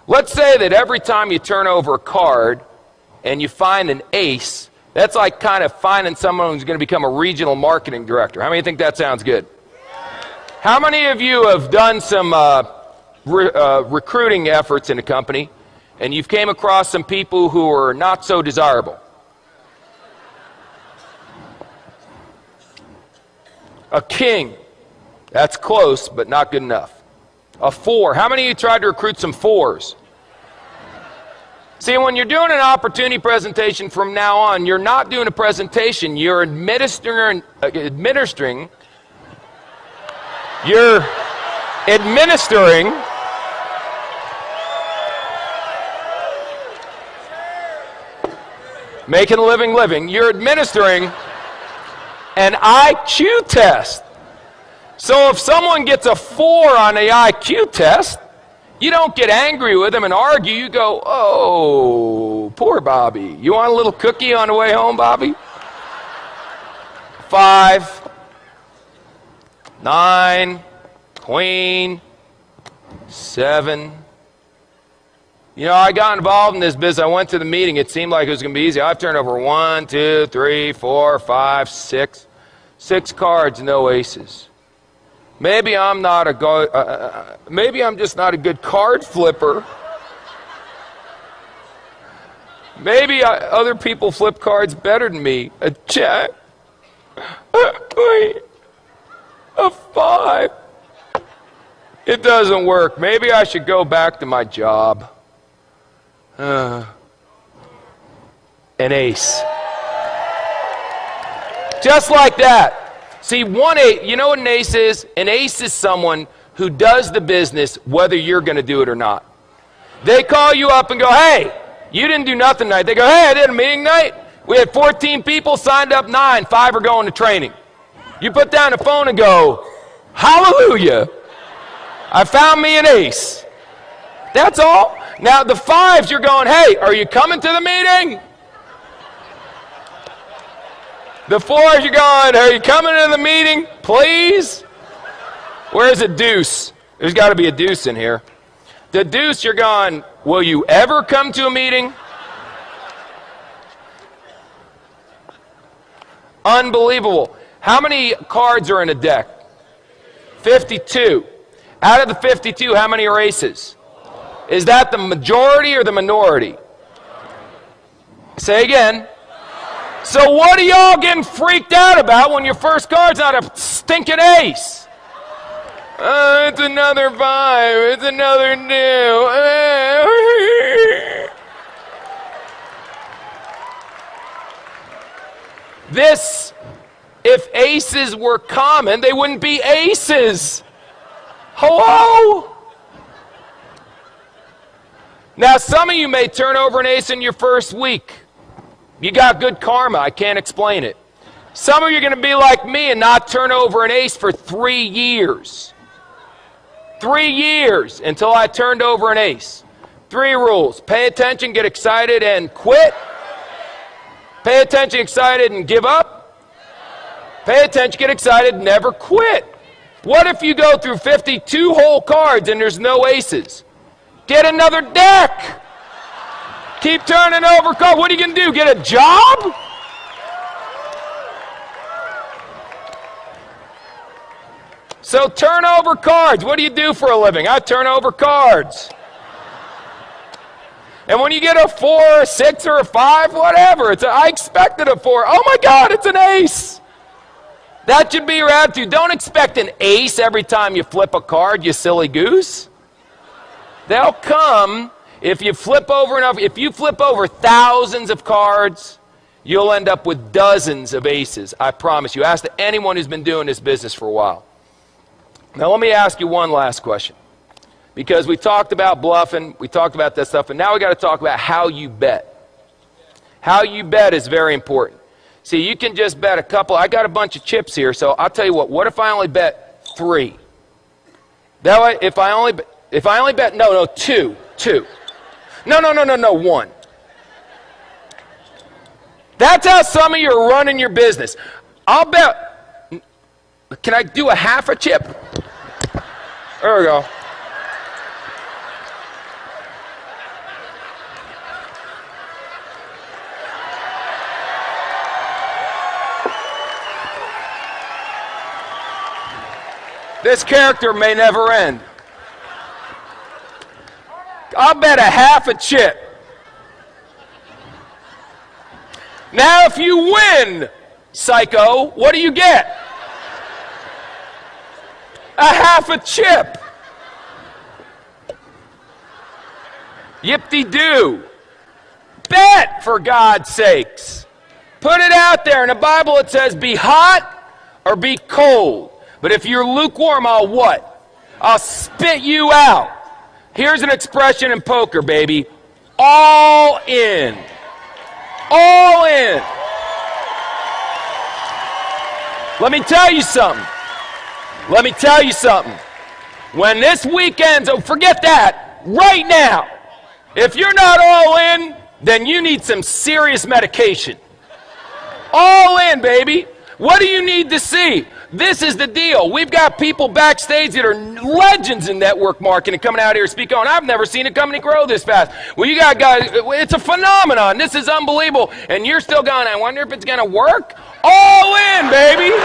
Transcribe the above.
Let's say that every time you turn over a card and you find an ace, that's like kind of finding someone who's going to become a regional marketing director. How many think that sounds good? How many of you have done some recruiting efforts in a company and you've came across some people who are not so desirable? A king. That's close, but not good enough. A 4. How many of you tried to recruit some 4s? See, when you're doing an opportunity presentation from now on, you're not doing a presentation. You're administering making a living. You're administering an IQ test. So if someone gets a 4 on the IQ test, you don't get angry with them and argue. You go, oh, poor Bobby. You want a little cookie on the way home, Bobby? 5, 9, queen, 7. You know, I got involved in this business. I went to the meeting. It seemed like it was going to be easy. I've turned over 1, 2, 3, 4, 5, 6. 6 cards, no aces. Maybe I'm not maybe I'm just not a good card flipper. Maybe other people flip cards better than me. A jack, a 5. It doesn't work. Maybe I should go back to my job. An ace. Just like that. See, 1 8, you know what an ace is? An ace is someone who does the business whether you're going to do it or not. They call you up and go, hey, you didn't do nothing tonight. They go, hey, I did a meeting night. We had 14 people, signed up 9, 5 are going to training. You put down the phone and go, hallelujah, I found me an ace. That's all. Now the 5s, you're going, hey, are you coming to the meeting? The 4s, you're going, are you coming to the meeting, please? Where's a deuce? There's got to be a deuce in here. The deuce, you're going, will you ever come to a meeting? Unbelievable. How many cards are in a deck? 52. Out of the 52, how many are aces? Is that the majority or the minority? Say again. So what are y'all getting freaked out about when your first card's not a stinking ace? It's another 5. It's another 2. This, if aces were common, they wouldn't be aces. Hello? Now, some of you may turn over an ace in your first week. You got good karma. I can't explain it. Some of you are going to be like me and not turn over an ace for 3 years. 3 years until I turned over an ace. 3 rules. Pay attention, get excited, and quit. Pay attention, excited, and give up. Pay attention, get excited, never quit. What if you go through 52 whole cards and there's no aces? Get another deck. Keep turning over cards. What are you going to do? Get a job? So turn over cards. What do you do for a living? I turn over cards. And when you get a 4, a 6, or a 5, whatever, I expected a 4. Oh my God, it's an ace. That should be your attitude. Don't expect an ace every time you flip a card, you silly goose. They'll come if you flip over enough. If you flip over thousands of cards, you'll end up with dozens of aces. I promise you. Ask anyone who's been doing this business for a while. Now let me ask you one last question. Because we talked about bluffing, we talked about that stuff, and now we got to talk about how you bet. How you bet is very important. See, you can just bet a couple. I got a bunch of chips here, so I'll tell you what if I only bet 3? That way, if I only bet, no, 2. No, 1. That's how some of you are running your business. I'll bet, can I do a half a chip? There we go. This character may never end. I'll bet a half a chip. Now, if you win, psycho, what do you get? A half a chip. Yip-de-doo. Bet, for God's sakes. Put it out there. In the Bible it says be hot or be cold. But if you're lukewarm, I'll what? I'll spit you out. Here's an expression in poker, baby. All in. All in. Let me tell you something. Let me tell you something. When this weekend's over, forget that. Right now. If you're not all in, then you need some serious medication. All in, baby. What do you need to see? This is the deal. We've got people backstage that are legends in network marketing coming out here speaking on. I've never seen a company grow this fast. Well, you got guys, it's a phenomenon. This is unbelievable. And you're still going, I wonder if it's going to work? All in, baby.